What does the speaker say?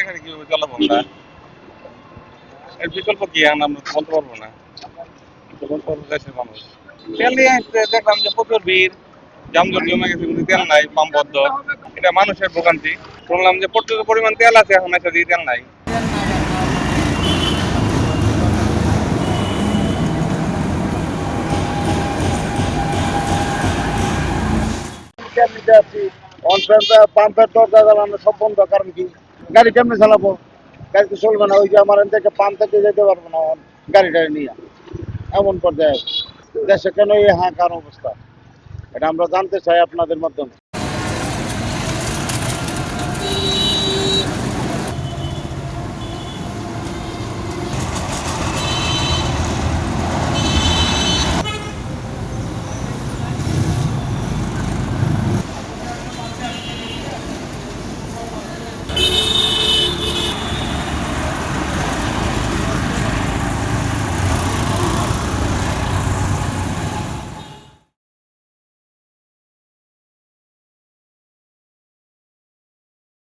এখানে কিভাবে চলাবো আমরা? এর বিকল্প কি এখন আমরা তো বলতে পারবো না। বলতে পারবো দেশের মানুষ। তেল নিয়ে আসতে দেখলাম যে প্রচুর ভিড়, যানজট জমে গেছে কিন্তু তেল নাই, পাম্প বন্ধ। এটা মানুষের ভোগান্তি। শুনলাম যে প্রচুর পরিমাণ তেল আছে, এখন এসে দিয়ে তেল নাই। তেল নিতে আসছি, পাম্পের দরজা জ্বালানো সব বন্ধ। কারণ কি, গাড়ি কেমনে চালাবো? গাড়ি তো চলবে না। ওই যে আমার থেকে পাম্প থেকে যেতে পারবো না গাড়িটা নিয়ে। এমন পর্যায়ে দেশে কেন এই হাহাকার অবস্থা, এটা আমরা জানতে চাই আপনাদের মাধ্যমে।